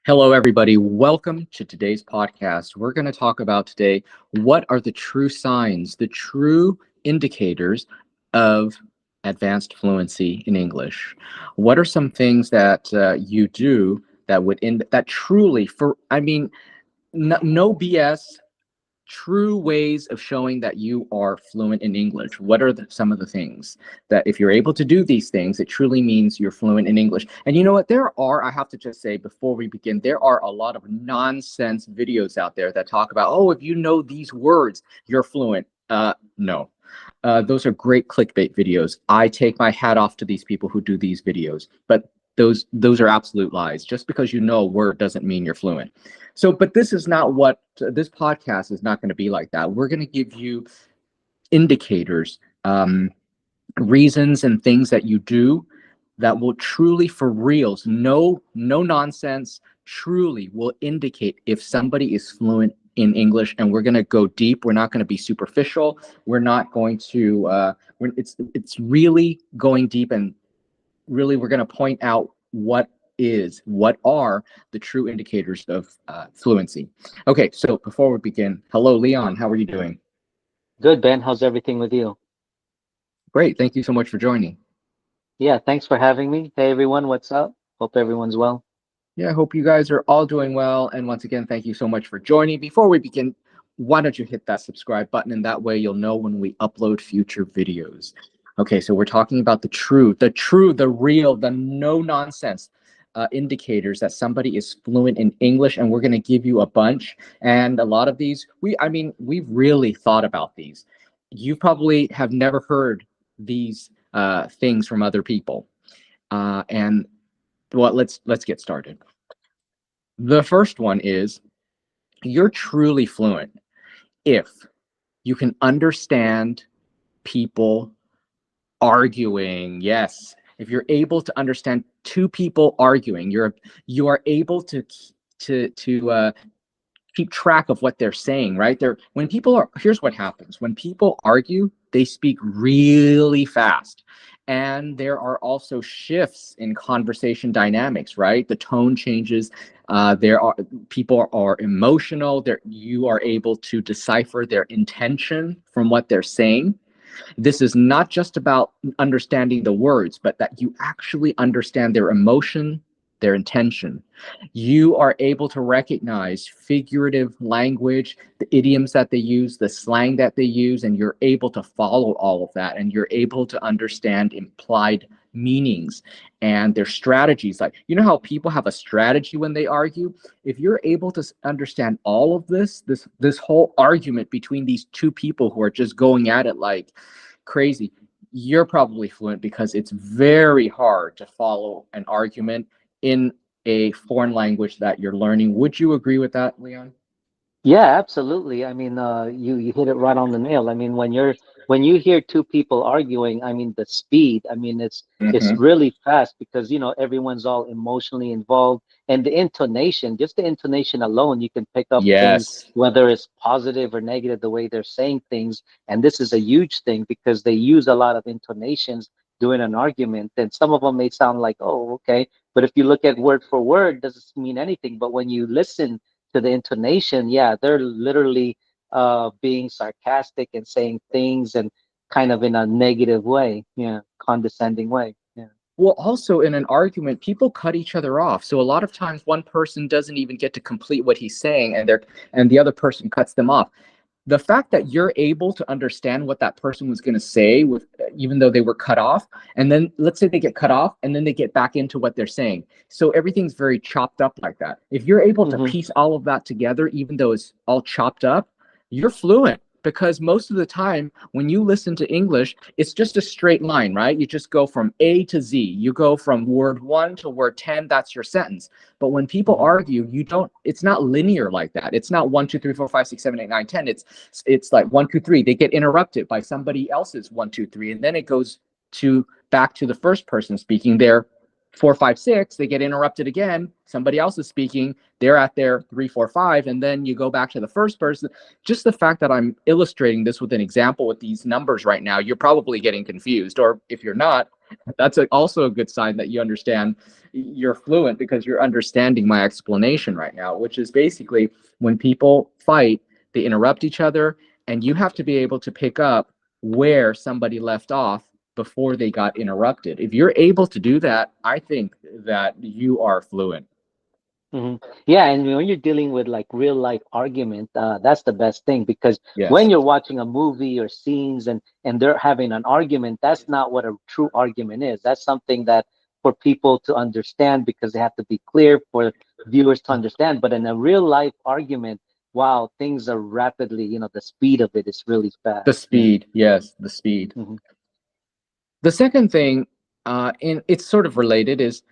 Hello, everybody. Welcome to today's podcast. We're going to talk about today what are the true signs, the true indicators of advanced fluency in English. What are some things that you do that would that truly, no BS, true ways of showing that you are fluent in English? What are some of the things that if you're able to do these things, it truly means you're fluent in English? And you know what? I have to just say before we begin, there are a lot of nonsense videos out there that talk about, oh, if you know these words, you're fluent. No. Those are great clickbait videos. I take my hat off to these people who do these videos, but those are absolute lies. Just because you know a word doesn't mean you're fluent. So, but this is not what this podcast is not going to be like that. We're going to give you indicators, reasons, and things that you do that will truly, for reals, no nonsense, truly will indicate if somebody is fluent in English. And we're going to go deep. We're not going to be superficial. We're not going to. It's really going deep, and really we're going to point out what are the true indicators of fluency. Okay, so before we begin, hello, Leon. How are you doing? Good, Ben. How's everything with you? Great. Thank you so much for joining. Yeah, thanks for having me. Hey, everyone, what's up? Hope everyone's well. Yeah, I hope you guys are all doing well. And once again, thank you so much for joining. Before we begin, why don't you hit that subscribe button, and that way you'll know when we upload future videos. Okay, so we're talking about the real, the no nonsense indicators that somebody is fluent in English, and we're going to give you a bunch. And a lot of these, we've really thought about these. You probably have never heard these things from other people. And well, let's get started. The first one is you're truly fluent if you can understand people arguing. Yes, if you're able to understand two people arguing, you are able to keep track of what they're saying, right? Here's what happens. When people argue, they speak really fast. And there are also shifts in conversation dynamics, right? The tone changes. People are emotional. You are able to decipher their intention from what they're saying. This is not just about understanding the words, but that you actually understand their emotion, their intention. You are able to recognize figurative language, the idioms that they use, the slang that they use, and you're able to follow all of that, and you're able to understand implied meanings and their strategies. Like, you know how people have a strategy when they argue? If you're able to understand all of this whole argument between these two people who are just going at it like crazy, you're probably fluent, because it's very hard to follow an argument in a foreign language that you're learning. Would you agree with that, Leon? Yeah, absolutely. I mean, you hit it right on the nail. I mean, when you hear two people arguing, I mean, the speed, I mean, it's Mm-hmm. really fast because everyone's all emotionally involved, and the intonation, just the intonation alone, you can pick up things Yes. whether it's positive or negative the way they're saying things. And this is a huge thing because they use a lot of intonations during an argument, and some of them may sound like, oh, okay, but if you look at word for word, doesn't mean anything. But when you listen to the intonation, yeah, they're literally being sarcastic and saying things and kind of in a negative way, yeah, condescending way. Yeah. Well, also in an argument, people cut each other off. So a lot of times one person doesn't even get to complete what he's saying, and the other person cuts them off. The fact that you're able to understand what that person was going to say, with even though they were cut off, and then let's say they get cut off and then they get back into what they're saying, so everything's very chopped up like that. If you're able to Hmm. piece all of that together, even though it's all chopped up, you're fluent. Because most of the time when you listen to English, it's just a straight line, right? You just go from A to Z. You go from word 1 to word 10. That's your sentence. But when people Hmm. argue, it's not linear like that. It's not 1, 2, 3, 4, 5, 6, 7, 8, 9, 10. It's like 1, 2, 3. They get interrupted by somebody else's 1, 2, 3, and then it goes to back to the first person speaking their 4, 5, 6, they get interrupted again. Somebody else is speaking. They're at their 3, 4, 5, and then you go back to the first person. Just the fact that I'm illustrating this with an example with these numbers right now, you're probably getting confused. Or if you're not, that's also a good sign that you understand you're fluent, because you're understanding my explanation right now, which is basically when people fight, they interrupt each other, and you have to be able to pick up where somebody left off before they got interrupted. If you're able to do that, I think that you are fluent. Hmm. Yeah, and when you're dealing with like real life argument, that's the best thing because when Yes. you're watching a movie or scenes and they're having an argument, that's not what a true argument is. That's something that for people to understand because they have to be clear for viewers to understand. But in a real life argument, wow, things are rapidly, the speed of it is really The fast. Yeah. speed, yes, the speed. Hmm. The second thing, and it's sort of related, is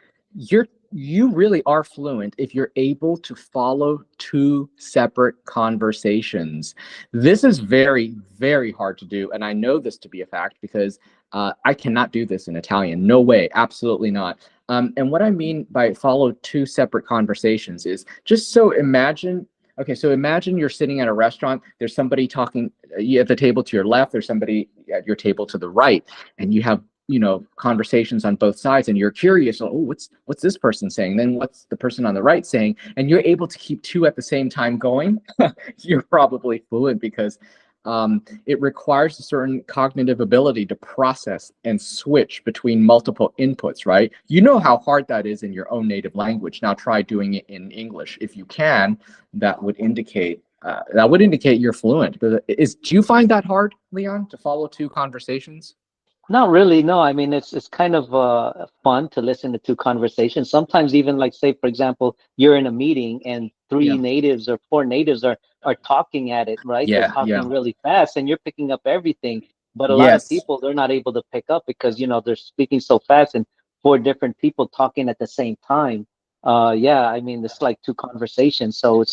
you really are fluent if you're able to follow two separate conversations. This is very, very hard to do, and I know this to be a fact because I cannot do this in Italian. No way, absolutely not. And what I mean by follow two separate conversations is just so imagine. Okay, so imagine you're sitting at a restaurant. There's somebody talking at the table to your left. There's somebody at your table to the right, and you have conversations on both sides, and you're curious, oh, what's this person saying, then what's the person on the right saying, and you're able to keep two at the same time going. You're probably fluent because it requires a certain cognitive ability to process and switch between multiple inputs, right? You know how hard that is in your own native language. Now try doing it in English. If you can, that would indicate you're fluent. Do you find that hard, Leon, to follow two conversations? Not really, no. I mean, it's kind of fun to listen to two conversations. Sometimes even like say, for example, you're in a meeting and three Yeah. natives or four natives are talking at it, right? They're Yeah, yeah. talking really fast and you're picking up everything. But a lot of Yes. people they're not able to pick up because they're speaking so fast and four different people talking at the same time. Yeah, I mean it's like two conversations. So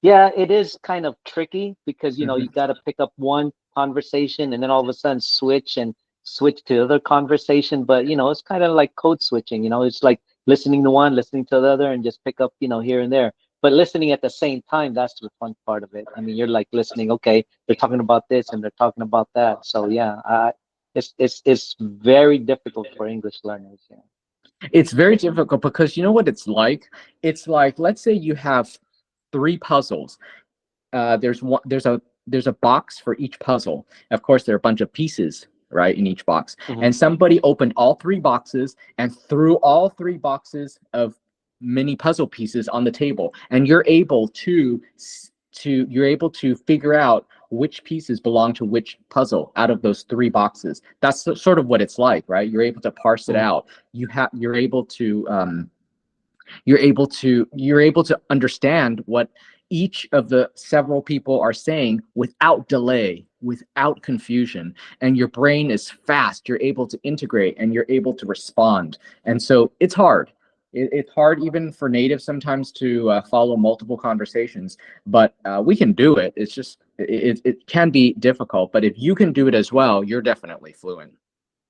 yeah, it is kind of tricky because you Mhm. got to pick up one conversation and then all of a sudden switch to the other conversation. But it's kind of like code switching. It's like listening to one, listening to the other, and just pick up here and there. But listening at the same time, that's the fun part of it. I mean, you're like listening. Okay, they're talking about this and they're talking about that. So yeah, it's very difficult for English learners. Yeah. It's very difficult because you know what it's like? It's like, let's say you have three puzzles. There's a box for each puzzle. Of course, there are a bunch of pieces, right, in each box. Hmm. And somebody opened all three boxes and threw all three boxes of mini puzzle pieces on the table, and you're able to figure out which pieces belong to which puzzle out of those three boxes. That's sort of what it's like, right? You're able to parse it Hmm. out. You're able to understand what each of the several people are saying without delay, without confusion, and your brain is fast. You're able to integrate and you're able to respond. And so it's hard. It's hard even for natives sometimes to follow multiple conversations, but we can do it. It's just it can be difficult, but if you can do it as well, you're definitely fluent.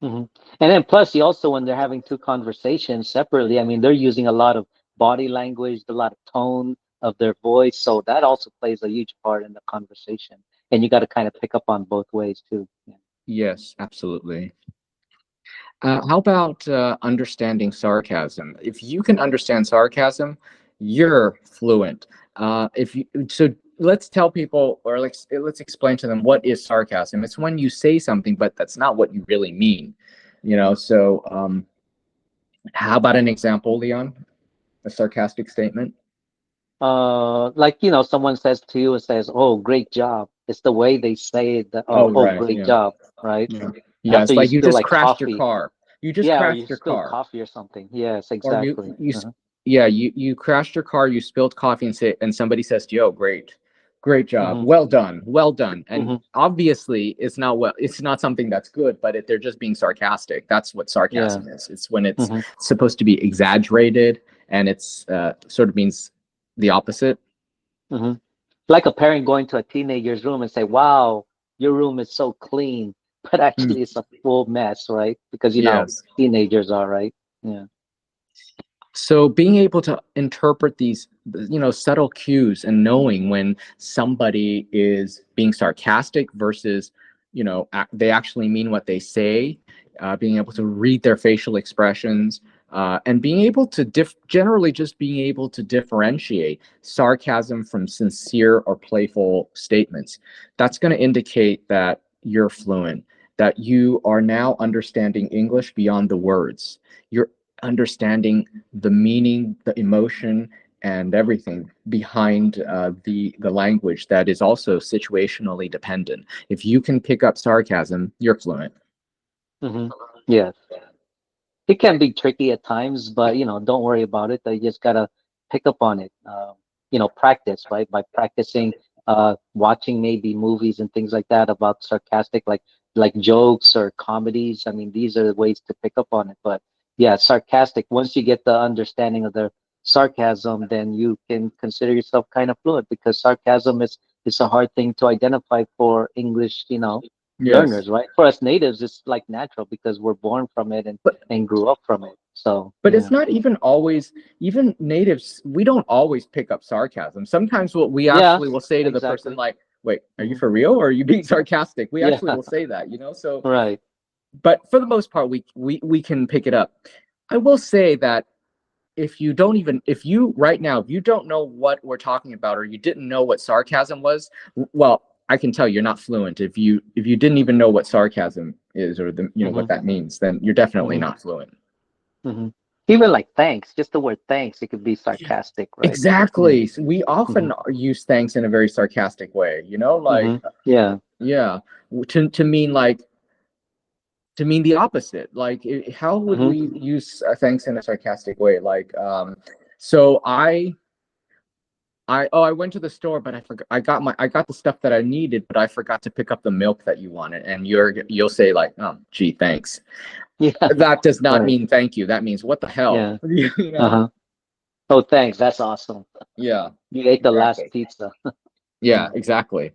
Hmm. And then plus, you also when they're having two conversations separately, I mean, they're using a lot of body language, a lot of tone of their voice, so that also plays a huge part in the conversation. And you got to kind of pick up on both ways too. Yeah. Yes, absolutely. How about understanding sarcasm? If you can understand sarcasm, you're fluent. If you so, let's tell people, or let's explain to them what is sarcasm. It's when you say something, but that's not what you really mean. So how about an example, Leon? A sarcastic statement. Like someone says to you, it says, "Oh, great job." It's the way they say it. Oh, Oh, right. great Yeah. job, right? Yeah. Yeah. After It's you like you spill just like crashed your coffee, car. You just yeah, or you crashed your spill car. coffee or something. Yes, Or exactly. Uh-huh. yeah, you crashed your car, you spilled coffee, and somebody says, yo, great job, Hmm. well done. And Hmm. obviously it's not something that's good, but if they're just being sarcastic, that's what Yeah. sarcasm is. It's when it's Hmm. supposed to be exaggerated, and it's sort of means the opposite. Hmm. Like a parent going to a teenager's room and say, "Wow, your room is so clean," but Mm, actually it's a full mess, right? Because yes. teenagers are, right? Yeah. So being able to interpret these, subtle cues and knowing when somebody is being sarcastic versus, they actually mean what they say, being able to read their facial expressions, and being able to generally just being able to differentiate sarcasm from sincere or playful statements. That's going to indicate that you're fluent, that you are now understanding English beyond the words. You're understanding the meaning, the emotion, and everything behind the language that is also situationally dependent. If you can pick up sarcasm, you're fluent. Hmm. Yeah. It can be tricky at times, but don't worry about it. You just gotta pick up on it. Practice, right? By practicing, watching maybe movies and things like that about sarcastic, like jokes or comedies. I mean, these are the ways to pick up on it. But yeah, sarcastic. Once you get the understanding of the sarcasm, then you can consider yourself kind of fluent because sarcasm is a hard thing to identify for English, Yes. learners, right? For us natives, it's like natural because we're born from it But and grew up from it. So but it's yeah, not even always, even natives, we don't always pick up sarcasm. Sometimes what we yeah, actually will say to the person, exactly. like, wait, are you Hmm. for real or are you being sarcastic? We Yeah, actually will say that, so right. but for the most part we can pick it up. I will say that if you right now, if you don't know what we're talking about or you didn't know what sarcasm was, well, I can tell you're not fluent. If you didn't even know what sarcasm is or what Hmm. that means, then you're definitely Hmm. not fluent. Hmm. Even like thanks, just the word thanks, it could be sarcastic, right? Yeah. Exactly. So we Hmm. often use thanks in a very sarcastic way, Hmm. like, Yeah. yeah, to mean like, to mean the opposite. Like, how would Hmm. we use thanks in a sarcastic way? Like, so I went to the store, but I forgot. I got the stuff that I needed, but I forgot to pick up the milk that you wanted. And you'll say like, oh, gee, thanks. Yeah. That does not Right. mean thank you. That means what the hell, Yeah. you know? Uh-huh. Oh, thanks. That's awesome. Yeah, You ate the last exactly. pizza. Yeah, Yeah. exactly.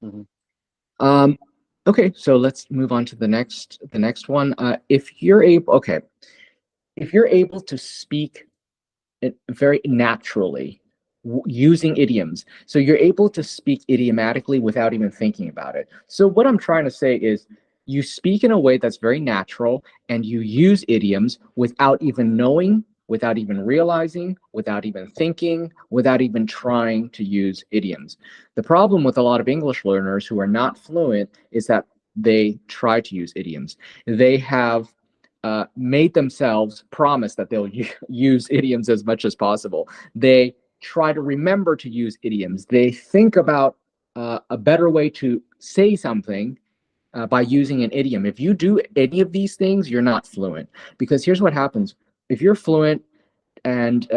Hmm. Um, okay, so let's move on to the next one. If you're able, okay, if you're able to speak it very naturally using idioms. So you're able to speak idiomatically without even thinking about it. So what I'm trying to say is you speak in a way that's very natural and you use idioms without even knowing, without even realizing, without even thinking, without even trying to use idioms. The problem with a lot of English learners who are not fluent is that they try to use idioms. They have made themselves promise that they'll use idioms as much as possible. They try to remember to use idioms. They think about a better way to say something by using an idiom. If you do any of these things, you're not fluent. Because here's what happens: if you're fluent, and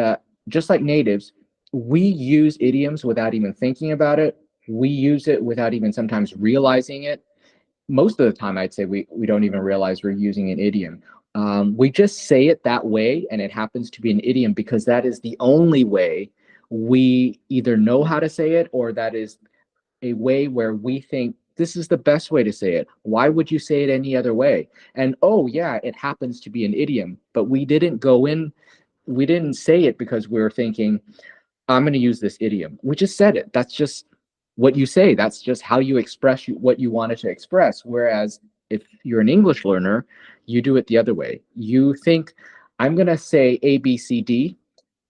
just like natives, we use idioms without even thinking about it. We use it without even sometimes realizing it. Most of the time, I'd say we don't even realize we're using an idiom. We just say it that way, and it happens to be an idiom because that is the only way we either know how to say it, or that is a way where we think this is the best way to say it. Why would you say it any other way? And oh, yeah, it happens to be an idiom, but we didn't say it because we were thinking, I'm going to use this idiom. We just said it. That's just what you say. That's just how you express what you wanted to express. Whereas if you're an English learner, you do it the other way. You think, I'm going to say A, B, C, D,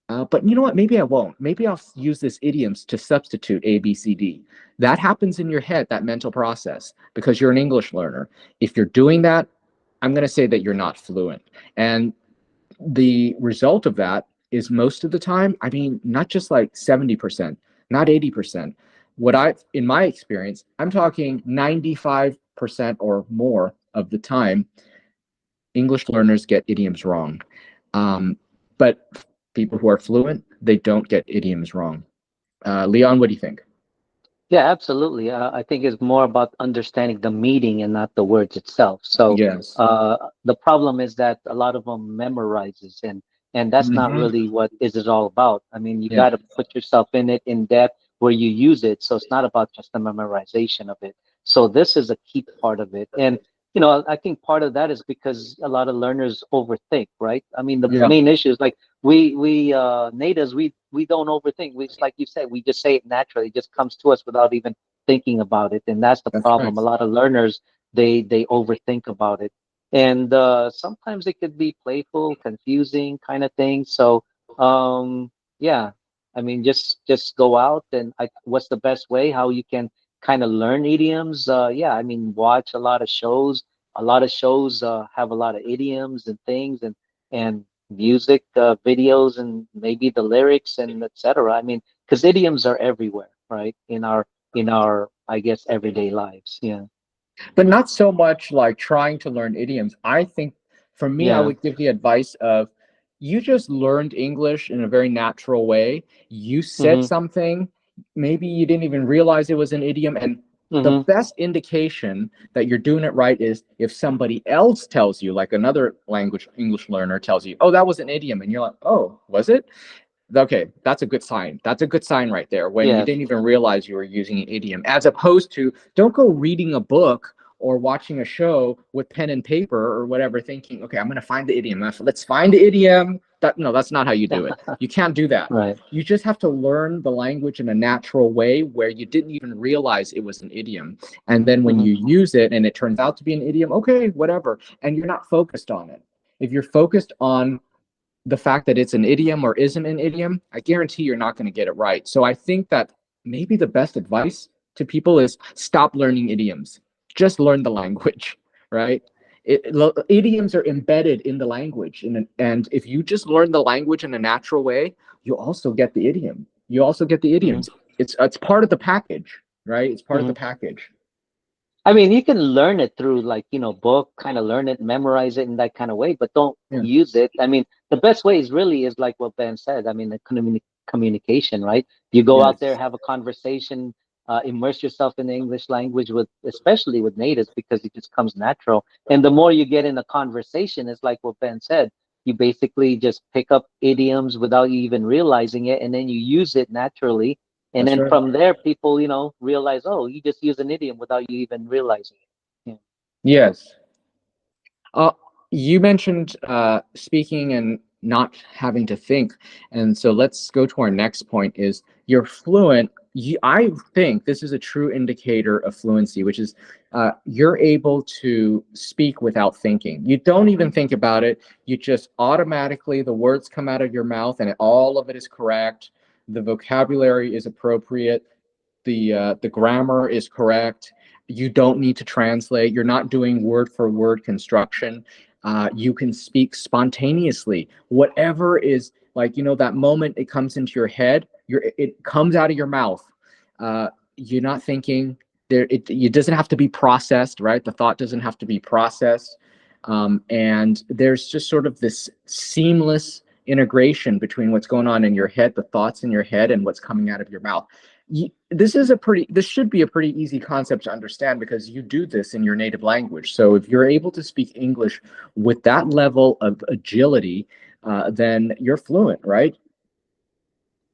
but you know what? Maybe I won't. Maybe I'll use this idioms to substitute A, B, C, D. That happens in your head, that mental process, because you're an English learner. If you're doing that, I'm going to say that you're not fluent. And the result of that is most of the time, I mean, not just like 70%, not 80%. In my experience, I'm talking 95% or more of the time, English learners get idioms wrong. Um, but people who are fluent, they don't get idioms wrong. Leon, what do you think? Yeah, absolutely. I think it's more about understanding the meaning and not the words itself. So Yes. the problem is that a lot of them memorizes, and that's not Mm-hmm. really what is it all about. I mean, you Yeah. got to put yourself in it in depth where you use it. So it's not about just the memorization of it. So this is a key part of it. And I think part of that is because a lot of learners overthink, right? I mean, the Yeah, main issue is like we natives, we don't overthink. We, it's like you said, we just say it naturally. It just comes to us without even thinking about it, and that's the that's right. problem. A lot of learners, they overthink about it, and sometimes it could be playful, confusing kind of thing. So yeah, I mean, just go out and what's the best way how you can kind of learn idioms? Yeah, I mean, watch a lot of shows. A lot of shows have a lot of idioms and things, and music videos, and maybe the lyrics and etc. I mean, because idioms are everywhere, right? In our I guess everyday lives. Yeah. But not so much like trying to learn idioms. I think for me, I Yeah. would give the advice of you just learned English in a very natural way. You said Mm-hmm. something, maybe you didn't even realize it was an idiom. And the Mm-hmm. best indication that you're doing it right is if somebody else tells you, like another language English learner tells you, oh, that was an idiom. And you're like, oh, was it? Okay, that's a good sign. That's a good sign right there when you Yes. didn't even realize you were using an idiom, as opposed to don't go reading a book or watching a show with pen and paper or whatever, thinking, okay, I'm going to find the idiom. Let's find the idiom. No, that's not how you do it. You can't do that. Right. You just have to learn the language in a natural way where you didn't even realize it was an idiom. And then when Mm-hmm. you use it and it turns out to be an idiom, okay, whatever. And you're not focused on it. If you're focused on the fact that it's an idiom or isn't an idiom, I guarantee you're not going to get it right. So I think that maybe the best advice to people is stop learning idioms. Just learn the language, right? Idioms are embedded in the language. And if you just learn the language in a natural way, you also get the idiom. You also get the Mm-hmm. idioms. It's part of the package, right? It's part of Mm-hmm. the package. I mean, you can learn it through like, book, kind of learn it, memorize it in that kind of way, but don't Yeah, use it. I mean, the best way is really is like what Ben said. I mean, the communication, right? You go out there, yes, have a conversation, immerse yourself in the English language with, especially with natives, because it just comes natural. And the more you get in a conversation, it's like what Ben said. You basically just pick up idioms without you even realizing it, and then you use it naturally, and that's then right. from there, people, realize, oh, you just use an idiom without you even realizing it. Yes. Uh, you mentioned speaking and not having to think, and so let's go to our next point. Is you're fluent. I think this is a true indicator of fluency, which is you're able to speak without thinking. You don't even think about it. You just automatically the words come out of your mouth, and all of it is correct. The vocabulary is appropriate. The grammar is correct. You don't need to translate. You're not doing word for word construction. You can speak spontaneously. Whatever is like, that moment it comes into your head, it comes out of your mouth. You're not thinking. It doesn't have to be processed, right? The thought doesn't have to be processed. And there's just sort of this seamless integration between what's going on in your head, the thoughts in your head, and what's coming out of your mouth. This should be a pretty easy concept to understand because you do this in your native language. So if you're able to speak English with that level of agility, then you're fluent, right?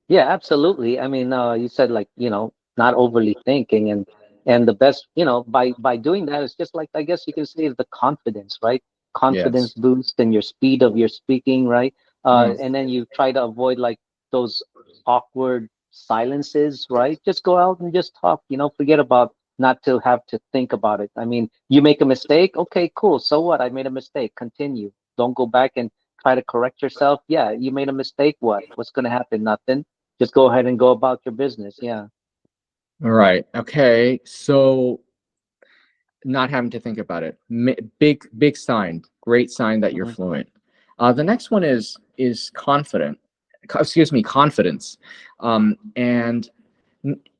Yeah, absolutely. I mean, you said like, not overly thinking, and the best, by doing that, it's just like, I guess you can say, is the confidence, right? Confidence Yes. boost and your speed of your speaking, right? Mm. And then you try to avoid like those awkward silences, right? Just go out and just talk, forget about not to have to think about it. I mean, you make a mistake, okay, cool. So what? I made a mistake. Continue. Don't go back and try to correct yourself. Yeah, you made a mistake. What? What's going to happen? Nothing. Just go ahead and go about your business. Yeah. All right. Okay. So not having to think about it. Big sign. Great sign that you're Hmm. fluent. The next one is confident. Excuse me, confidence. And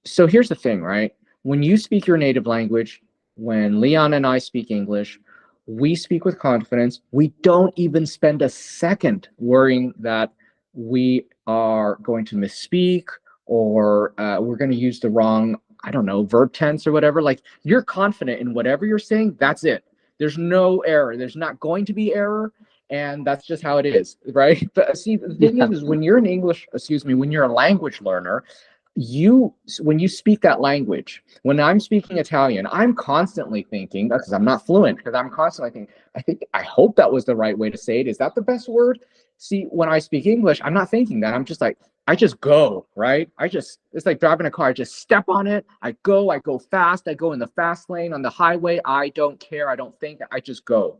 so here's the thing, right? When you speak your native language, when Leon and I speak English, we speak with confidence. We don't even spend a second worrying that we are going to misspeak or we're going to use the wrong, I don't know, verb tense or whatever. Like you're confident in whatever you're saying. That's it. There's no error. There's not going to be error. And that's just how it is, right? But see, the thing Yeah. is when you're an English, excuse me, when you're a language learner, you when you speak that language, when I'm speaking Italian, I'm constantly thinking, because I'm not fluent, because I'm constantly thinking, I hope that was the right way to say it. Is that the best word? See, when I speak English, I'm not thinking that. I'm just like, I just go, right? It's like driving a car. I just step on it. I go fast. I go in the fast lane on the highway. I don't care. I don't think. I just go.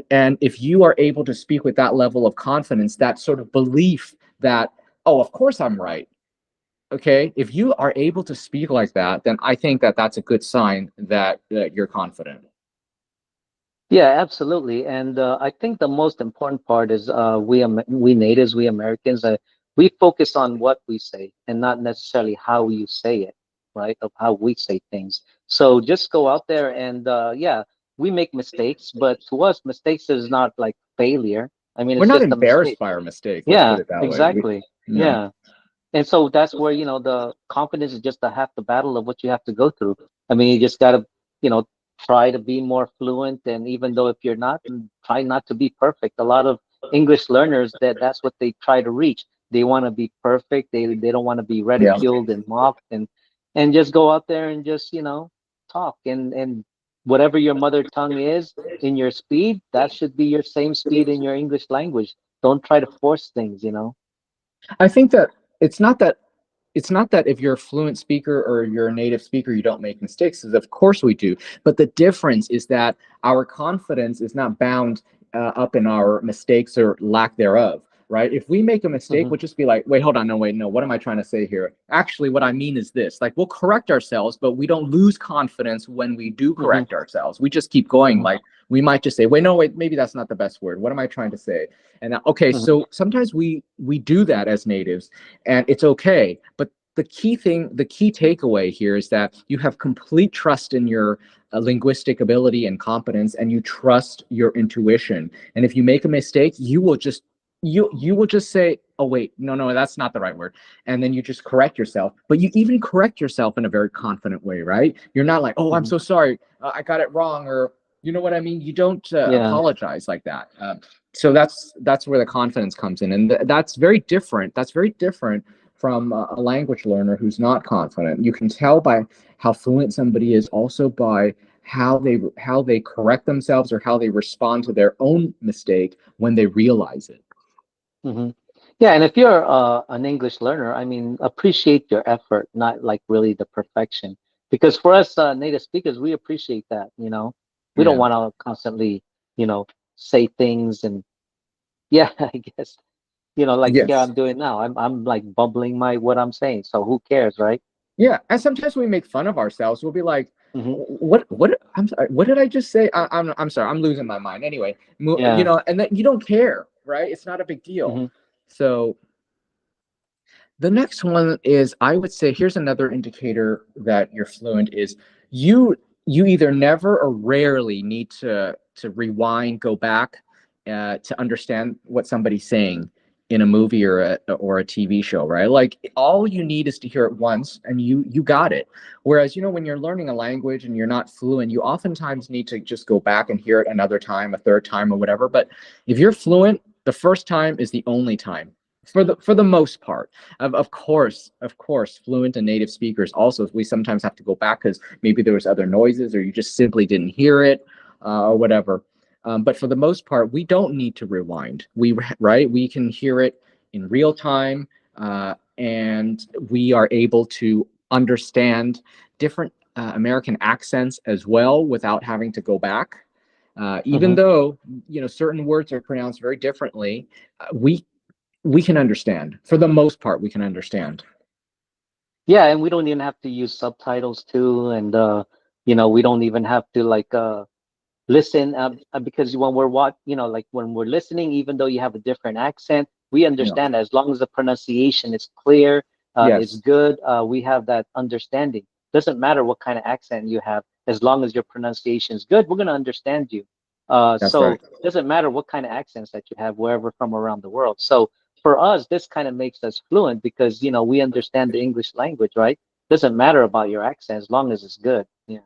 And if you are able to speak with that level of confidence, that sort of belief that, oh, of course I'm right. Okay, if you are able to speak like that, then I think that that's a good sign that you're confident. Yeah, absolutely. And I think the most important part is we natives, we Americans, we focus on what we say and not necessarily how you say it, right? Of how we say things. So just go out there and yeah, we make mistakes, but to us, mistakes is not like failure. I mean, We're it's not just a embarrassed mistake. by our mistake. Let's put Yeah, it that way. exactly. Yeah, Yeah. And so that's where, the confidence is just a half the battle of what you have to go through. I mean, you just got to, you know, try to be more fluent. And even though if you're not, try not to be perfect. A lot of English learners, that's what they try to reach. They want to be perfect. They don't want to be yeah. ridiculed and mocked, and just go out there and just, talk, and whatever your mother tongue is in your speed, that should be your same speed in your English language. Don't try to force things. I think that it's not that it's not that if you're a fluent speaker or you're a native speaker, you don't make mistakes, because of course we do. But the difference is that our confidence is not bound up in our mistakes or lack thereof, right? If we make a mistake, Hmm. we'll just be like, wait, hold on, no, wait, no, what am I trying to say here? Actually, what I mean is this. Like, we'll correct ourselves, but we don't lose confidence when we do Hmm. correct ourselves. We just keep going. Hmm. Like, we might just say, wait, no, wait, maybe that's not the best word. What am I trying to say? And okay, Hmm. so sometimes we do that as natives, and it's okay. But the key takeaway here is that you have complete trust in your linguistic ability and competence, and you trust your intuition. And if you make a mistake, you will just say, oh wait, no, no, that's not the right word, and then you just correct yourself. But you even correct yourself in a very confident way, right? You're not like, oh, I'm Hmm. so sorry, I got it wrong, or you know what I mean. You don't Yeah. apologize like that. So that's where the confidence comes in, and that's very different. That's very different from a language learner who's not confident. You can tell by how fluent somebody is, also by how they correct themselves or how they respond to their own mistake when they realize it. Hmm. Yeah, and if you're an English learner, I mean, appreciate your effort, not like really the perfection. Because for us native speakers, we appreciate that. We don't Yeah. want to constantly, you know, say things and yeah, I guess, like here Yes. I'm doing now. I'm like bubbling my what I'm saying. So who cares, right? Yeah, and sometimes we make fun of ourselves. We'll be like, Hmm. what? I'm sorry. What did I just say? I'm sorry. I'm losing my mind. Anyway, Yeah. and then you don't care, right? It's not a big deal. Hmm. So the next one is, I would say, here's another indicator that you're fluent is you you either never or rarely need to rewind, go back to understand what somebody's saying in a movie or a TV show, right? Like, all you need is to hear it once and you got it. Whereas, when you're learning a language and you're not fluent, you oftentimes need to just go back and hear it another time, a third time, or whatever. But if you're fluent, the first time is the only time for the most part. Of course, fluent and native speakers also, we sometimes have to go back because maybe there was other noises or you just simply didn't hear it, or whatever. But for the most part, we don't need to rewind. We can hear it in real time, and we are able to understand different American accents as well without having to go back. Even Hmm. though certain words are pronounced very differently, we can understand. For the most part, we can understand. Yeah, and we don't even have to use subtitles too, and we don't even have to like listen because when we're like when we're listening, even though you have a different accent, we Yeah. understand as long as the pronunciation is clear, it's Yes, good. We have that understanding. Doesn't matter what kind of accent you have, as long as your pronunciation is good, we're gonna understand you. that's right. So doesn't matter what kind of accents that you have wherever from around the world. So for us, this kind of makes us fluent because we understand the English language, right? Doesn't matter about your accent as long as it's good. Yeah.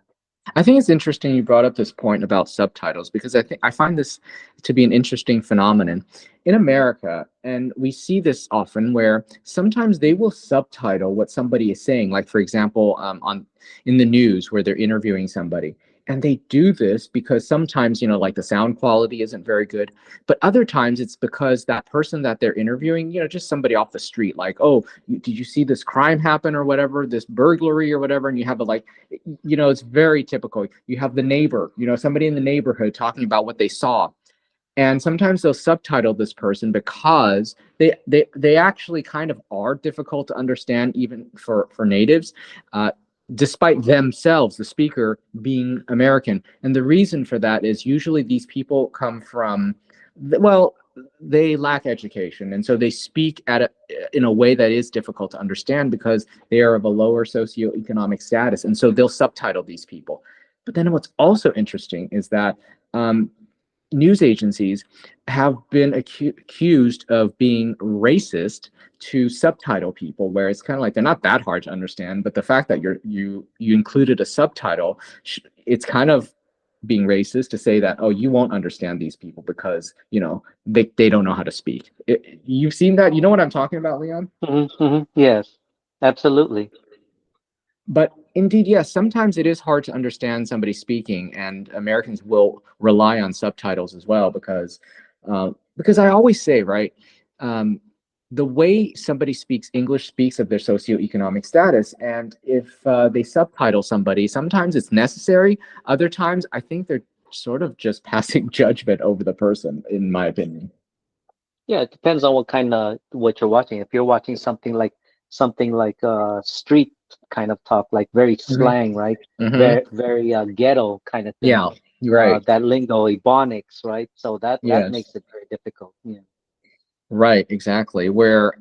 I think it's interesting you brought up this point about subtitles because I find this to be an interesting phenomenon in America, and we see this often where sometimes they will subtitle what somebody is saying. Like for example, on in the news where they're interviewing somebody, and they do this because sometimes like the sound quality isn't very good, but other times it's because that person that they're interviewing, just somebody off the street, like, oh, did you see this crime happen or whatever, this burglary or whatever, and you have a like it's very typical. You have the neighbor, somebody in the neighborhood talking about what they saw. And sometimes they'll subtitle this person because they actually kind of are difficult to understand even for natives, uh, despite themselves, the speaker, being American. And the reason for that is usually these people come from, well, they lack education, and so they speak in a way that is difficult to understand because they are of a lower socioeconomic status, and so they'll subtitle these people. But then what's also interesting is that um, news agencies have been accused of being racist to subtitle people, where it's kind of like they're not that hard to understand, but the fact that you included a subtitle, it's kind of being racist to say that, oh, you won't understand these people because they don't know how to speak. You've seen that, you know what I'm talking about, Leon? Yes, absolutely. But indeed, yes, sometimes it is hard to understand somebody speaking, and Americans will rely on subtitles as well because I always say, right, um, the way somebody speaks English speaks of their socioeconomic status, and if they subtitle somebody, sometimes it's necessary. Other times, I think they're sort of just passing judgment over the person, in my opinion. Yeah, it depends on what you're watching. If you're watching something like street kind of talk, like very Hmm. slang, right? Hmm. Very ghetto kind of thing. Yeah, you're right. That lingo, ebonics, right? So that Yes, makes it very difficult. Yeah. right, exactly. Where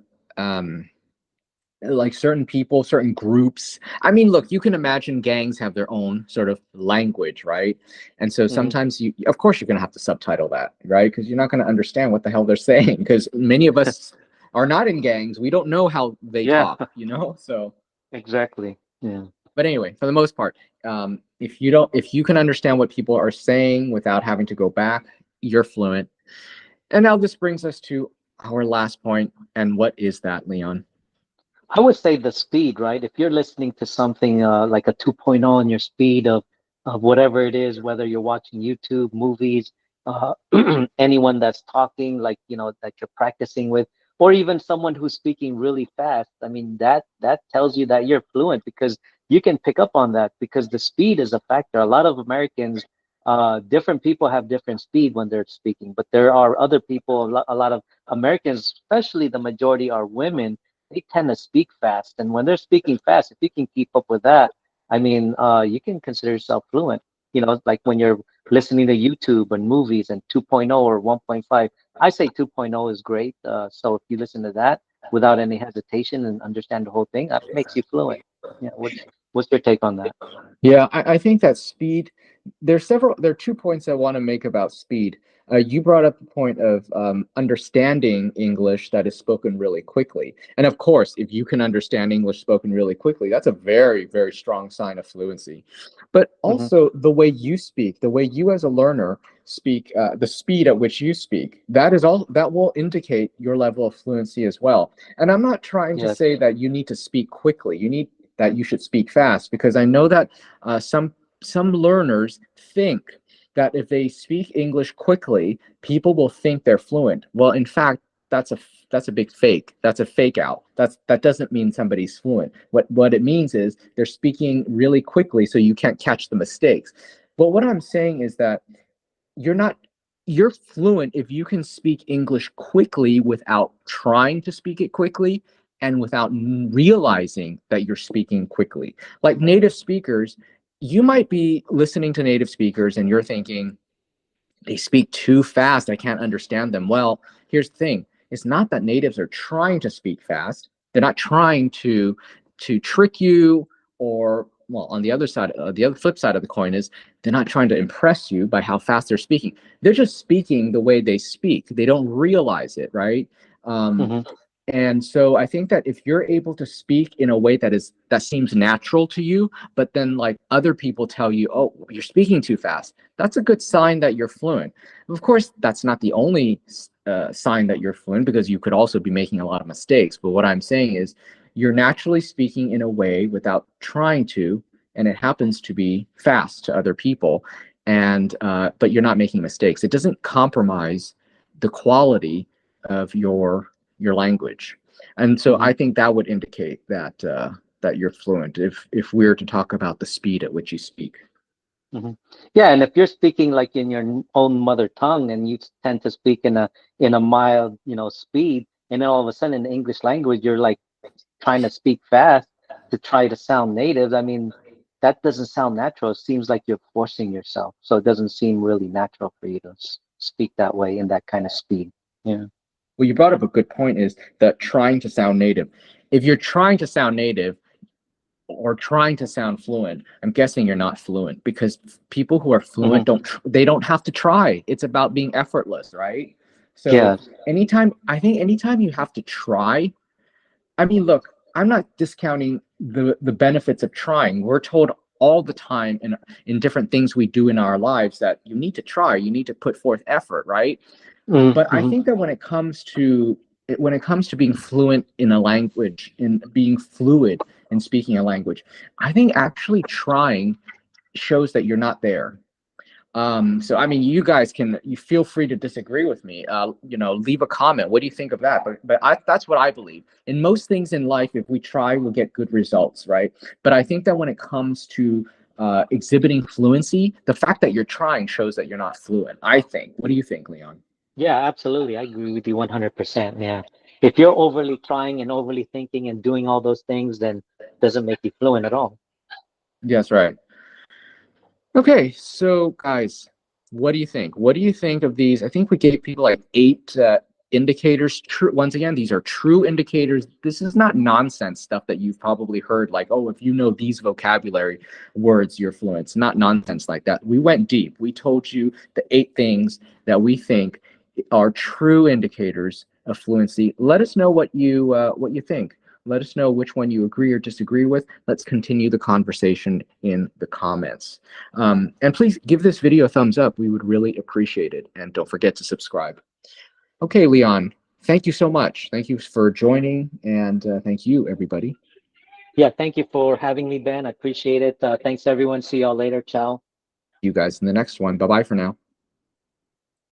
like certain people, certain groups. I mean, look, you can imagine gangs have their own sort of language, right? And so Hmm. sometimes of course, you're going to have to subtitle that, right? Because you're not going to understand what the hell they're saying. Because many of us are not in gangs. We don't know how they Yeah, talk, So, exactly. Yeah. but anyway, for the most part, if you can understand what people are saying without having to go back, you're fluent. And now this brings us to our last point. And what is that, Leon? I would say the speed, right? If you're listening to something like a 2.0 on your speed of whatever it is, whether you're watching YouTube, movies, uh, anyone that's talking, like that you're practicing with, or even someone who's speaking really fast. I mean, that tells you that you're fluent because you can pick up on that because the speed is a factor. A lot of Americans, different people have different speed when they're speaking, but there are other people, a lot of Americans, especially the majority are women, they tend to speak fast. And when they're speaking fast, if you can keep up with that, I mean, you can consider yourself fluent. Like when you're listening to YouTube and movies and 2.0 or 1.5, I say 2.0 is great. So if you listen to that without any hesitation and understand the whole thing, that makes you fluent. Yeah. What's your take on that? Yeah, I think that speed, there are 2 points I want to make about speed. You brought up the point of understanding English that is spoken really quickly. And of course, if you can understand English spoken really quickly, that's a very, very strong sign of fluency. But Hmm. also the way you speak, the way you as a learner speak, the speed at which you speak, that will indicate your level of fluency as well. And I'm not trying to Yes. say that you need to speak quickly. You should speak fast, because I know that some learners think that if they speak English quickly, people will think they're fluent. Well, in fact, that's a big fake. That's a fake out. That doesn't mean somebody's fluent. What it means is they're speaking really quickly, so you can't catch the mistakes. But what I'm saying is that you're not you're fluent if you can speak English quickly without trying to speak it quickly and without realizing that you're speaking quickly. Like native speakers, you might be listening to native speakers and you're thinking, they speak too fast, I can't understand them. Well, here's the thing. It's not that natives are trying to speak fast. They're not trying to trick you, or well, on the other side, the other flip side of the coin is they're not trying to impress you by how fast they're speaking. They're just speaking the way they speak. They don't realize it, right? Um, Hmm. And so I think that if you're able to speak in a way that seems natural to you, but then like other people tell you, oh, you're speaking too fast, that's a good sign that you're fluent. Of course, that's not the only sign that you're fluent, because you could also be making a lot of mistakes. But what I'm saying is you're naturally speaking in a way without trying to, and it happens to be fast to other people. And but you're not making mistakes. It doesn't compromise the quality of your language. And so Hmm. I think that would indicate that that you're fluent if we were to talk about the speed at which you speak. Hmm. Yeah, and if you're speaking like in your own mother tongue, and you tend to speak in a mild, speed, and then all of a sudden in the English language you're like trying to speak fast to try to sound native. I mean, that doesn't sound natural. It seems like you're forcing yourself. So it doesn't seem really natural for you to speak that way in that kind of speed. Yeah. Well, you brought up a good point, is that trying to sound native. If you're trying to sound native or trying to sound fluent, I'm guessing you're not fluent, because people who are Hmm. fluent don't have to try. It's about being effortless, right? So Yes. anytime you have to try, I mean, look, I'm not discounting the benefits of trying. We're told all the time in different things we do in our lives that you need to try, you need to put forth effort, right? But I Mm-hmm. think that when it comes to being fluent in a language, in being fluid in speaking a language, I think actually trying shows that you're not there. So I mean, you feel free to disagree with me. Leave a comment. What do you think of that? That's what I believe. In most things in life, if we try, we'll get good results, right? But I think that when it comes to exhibiting fluency, the fact that you're trying shows that you're not fluent. I think. What do you think, Leon? Yeah, absolutely. I agree with you 100%. Yeah. If you're overly trying and overly thinking and doing all those things, then it doesn't make you fluent at all. Yes, right. Okay, so guys, what do you think? What do you think of these? I think we gave people like eight indicators. True. Once again, these are true indicators. This is not nonsense stuff that you've probably heard, like, oh, if you know these vocabulary words, you're fluent. It's not nonsense like that. We went deep. We told you the eight things that we think are true indicators of fluency. Let us know what you think. Let us know which one you agree or disagree with. Let's continue the conversation in the comments. And please give this video a thumbs up. We would really appreciate it. And don't forget to subscribe. Okay, Leon, thank you so much. Thank you for joining. And thank you, everybody. Yeah, thank you for having me, Ben. I appreciate it. Thanks, everyone. See y'all later. Ciao. You guys in the next one. Bye bye for now.